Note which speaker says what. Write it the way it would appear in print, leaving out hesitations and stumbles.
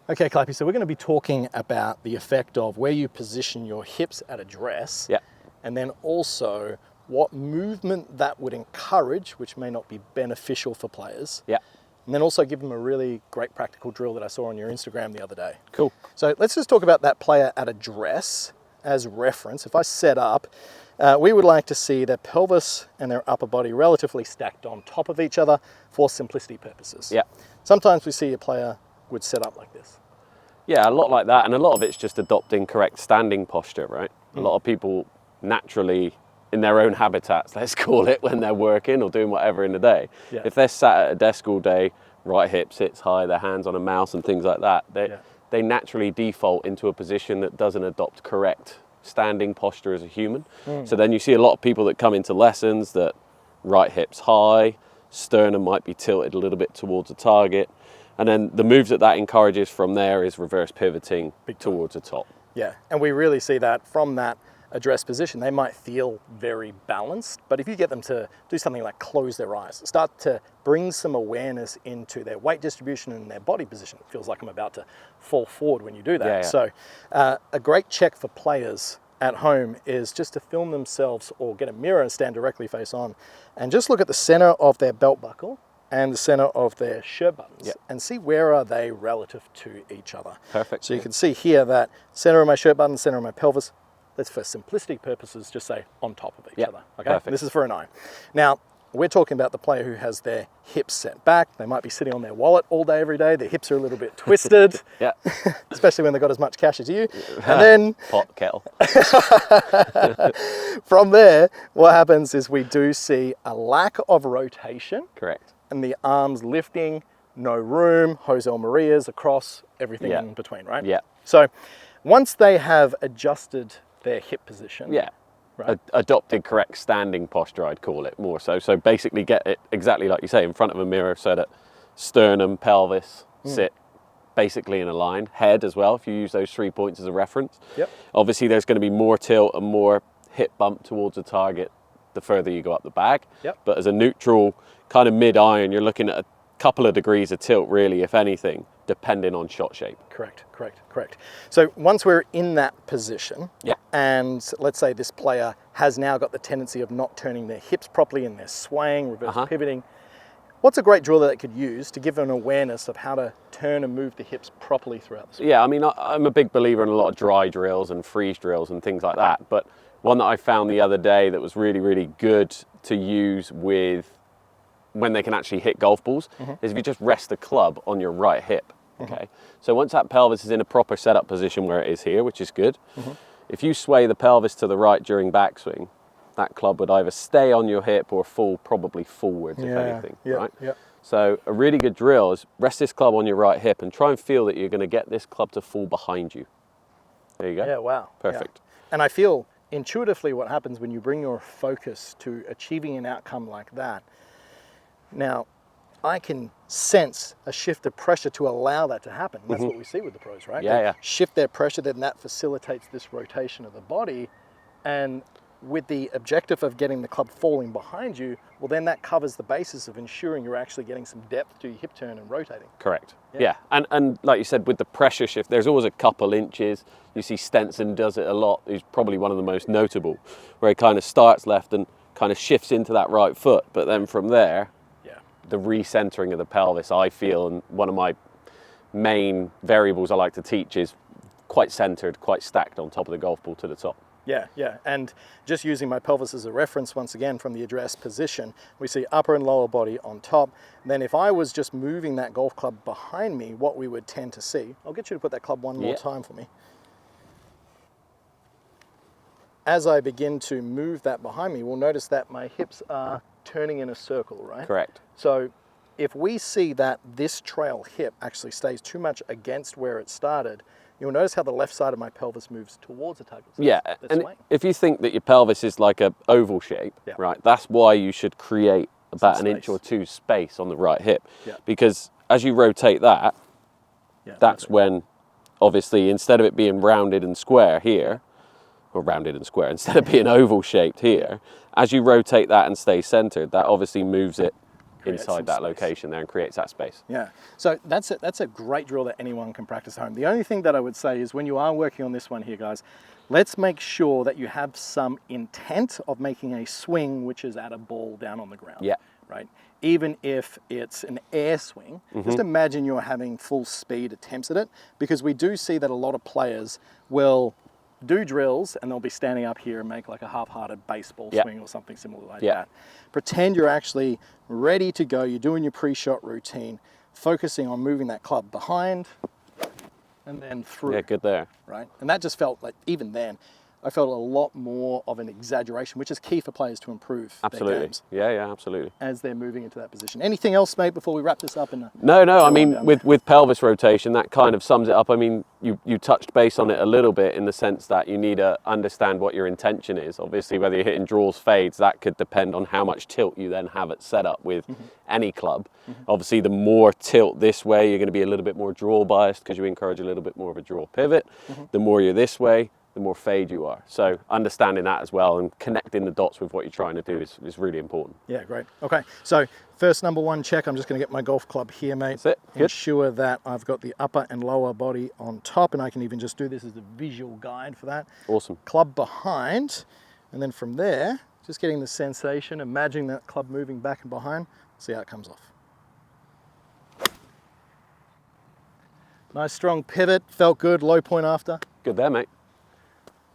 Speaker 1: Okay, Clappy, so we're going to be talking about the effect of where you position your hips at address,
Speaker 2: Yeah.
Speaker 1: and then also what movement that would encourage, which may not be beneficial for players.
Speaker 2: Yeah.
Speaker 1: And then also give them a really great practical drill that I saw on your Instagram the other day.
Speaker 2: Cool.
Speaker 1: So let's just talk about that player at address as reference. If I set up, we would like to see their pelvis and their upper body relatively stacked on top of each other for simplicity purposes.
Speaker 2: Yeah.
Speaker 1: Sometimes we see a player would set up like this.
Speaker 2: Yeah, a lot like that. And a lot of it's just adopting correct standing posture, right? A lot of people naturally, in their own habitats, let's call it, when they're working or doing whatever in the day,
Speaker 1: Yeah.
Speaker 2: if they're sat at a desk all day, right hip sits high, their hands on a mouse and things like that, they naturally default into a position that doesn't adopt correct standing posture as a human. So then you see a lot of people that come into lessons that right hip's high, sternum might be tilted a little bit towards the target, and then the moves that encourages from there is reverse pivoting towards the top.
Speaker 1: Yeah, and we really see that from that address position. They might feel very balanced, but if you get them to do something like close their eyes, start to bring some awareness into their weight distribution and their body position. It feels like I'm about to fall forward when you do that.
Speaker 2: Yeah.
Speaker 1: So a great check for players at home is just to film themselves or get a mirror and stand directly face on and just look at the center of their belt buckle and the center of their shirt buttons and see where are they relative to each other.
Speaker 2: Perfect.
Speaker 1: So you can see here that center of my shirt button, center of my pelvis, let's for simplicity purposes just say on top of each other. Okay,
Speaker 2: perfect.
Speaker 1: This is for an eye. Now, we're talking about the player who has their hips set back. They might be sitting on their wallet all day, every day. Their hips are a little bit twisted,
Speaker 2: Yeah.
Speaker 1: especially when they've got as much cash as you. And then
Speaker 2: Pot kettle.
Speaker 1: from there, what happens is we do see a lack of rotation
Speaker 2: Correct.
Speaker 1: and the arms lifting, no room, Jose Marias across, everything in between, right?
Speaker 2: Yeah.
Speaker 1: So once they have adjusted their hip position,
Speaker 2: Yeah.
Speaker 1: right?
Speaker 2: Adopted correct standing posture, I'd call it more so. So basically get it exactly like you say, in front of a mirror so that sternum, pelvis sit basically in a line. Head as well, if you use those 3 points as a reference.
Speaker 1: Yep.
Speaker 2: Obviously there's going to be more tilt and more hip bump towards the target the further you go up the bag.
Speaker 1: Yep.
Speaker 2: But as a neutral kind of mid-iron, you're looking at a couple of degrees of tilt really, if anything, depending on shot shape.
Speaker 1: Correct. So once we're in that position,
Speaker 2: Yeah.
Speaker 1: and let's say this player has now got the tendency of not turning their hips properly and they're swaying, reverse pivoting, what's a great drill that they could use to give them an awareness of how to turn and move the hips properly throughout the swing?
Speaker 2: Yeah, I mean, I'm a big believer in a lot of dry drills and freeze drills and things like that. But one that I found the other day that was really, really good to use with when they can actually hit golf balls is if you just rest the club on your right hip. Okay, so once that pelvis is in a proper setup position where it is here, which is good, if you sway the pelvis to the right during backswing, that club would either stay on your hip or fall probably forwards, if anything, right?
Speaker 1: Yeah.
Speaker 2: So a really good drill is rest this club on your right hip and try and feel that you're going to get this club to fall behind you. There you go.
Speaker 1: Yeah, wow.
Speaker 2: Perfect.
Speaker 1: Yeah. And I feel intuitively what happens when you bring your focus to achieving an outcome like that. Now, I can sense a shift of pressure to allow that to happen. That's what we see with the pros, right?
Speaker 2: Yeah,
Speaker 1: They
Speaker 2: yeah.
Speaker 1: shift their pressure, then that facilitates this rotation of the body. And with the objective of getting the club falling behind you, well, then that covers the basis of ensuring you're actually getting some depth to your hip turn and rotating.
Speaker 2: Correct. Yeah. And like you said, with the pressure shift, there's always a couple inches. You see Stenson does it a lot. He's probably one of the most notable, where he kind of starts left and kind of shifts into that right foot. But then from there, the recentering of the pelvis, I feel, and one of my main variables I like to teach is quite centered, quite stacked on top of the golf ball to the top.
Speaker 1: Yeah. And just using my pelvis as a reference, once again, from the address position, we see upper and lower body on top. Then if I was just moving that golf club behind me, what we would tend to see, I'll get you to put that club one more time for me. As I begin to move that behind me, we'll notice that my hips are turning in a circle, right?
Speaker 2: Correct.
Speaker 1: So if we see that this trail hip actually stays too much against where it started, you'll notice how the left side of my pelvis moves towards the target. So
Speaker 2: Yeah, and if you think that your pelvis is like an oval shape, right, that's why you should create about an inch or two space on the right hip. Because as you rotate that, that's when, obviously, instead of it being rounded and square here, or rounded and square, instead of being oval shaped here, as you rotate that and stay centered, that obviously moves it
Speaker 1: creates some
Speaker 2: inside that
Speaker 1: space.
Speaker 2: location there and creates that space.
Speaker 1: Yeah, so that's a great drill that anyone can practice at home. The only thing that I would say is when you are working on this one here, guys, let's make sure that you have some intent of making a swing which is at a ball down on the ground.
Speaker 2: Yeah.
Speaker 1: Right? Even if it's an air swing, just imagine you're having full speed attempts at it, because we do see that a lot of players will do drills and they'll be standing up here and make like a half-hearted baseball swing or something similar like that. Pretend you're actually ready to go. You're doing your pre-shot routine, focusing on moving that club behind and then through.
Speaker 2: Yeah, good there.
Speaker 1: Right? And that just felt like, even then, I felt a lot more of an exaggeration, which is key for players to improve
Speaker 2: Absolutely.
Speaker 1: their games
Speaker 2: Yeah, absolutely.
Speaker 1: as they're moving into that position. Anything else, mate, before we wrap this up?
Speaker 2: No, I mean, with pelvis rotation, that kind of sums it up. I mean, you touched base on it a little bit in the sense that you need to understand what your intention is. Obviously, whether you're hitting draws, fades, that could depend on how much tilt you then have it set up with any club. Obviously, the more tilt this way, you're going to be a little bit more draw biased because you encourage a little bit more of a draw pivot. The more you're this way, the more fade you are. So understanding that as well and connecting the dots with what you're trying to do is really important.
Speaker 1: Yeah, great. Okay, so first number one check, I'm just going to get my golf club here, mate.
Speaker 2: That's it. Good.
Speaker 1: Ensure that I've got the upper and lower body on top, and I can even just do this as a visual guide for that.
Speaker 2: Awesome.
Speaker 1: Club behind, and then from there, just getting the sensation, imagining that club moving back and behind, see how it comes off. Nice strong pivot, felt good, low point after.
Speaker 2: Good there, mate.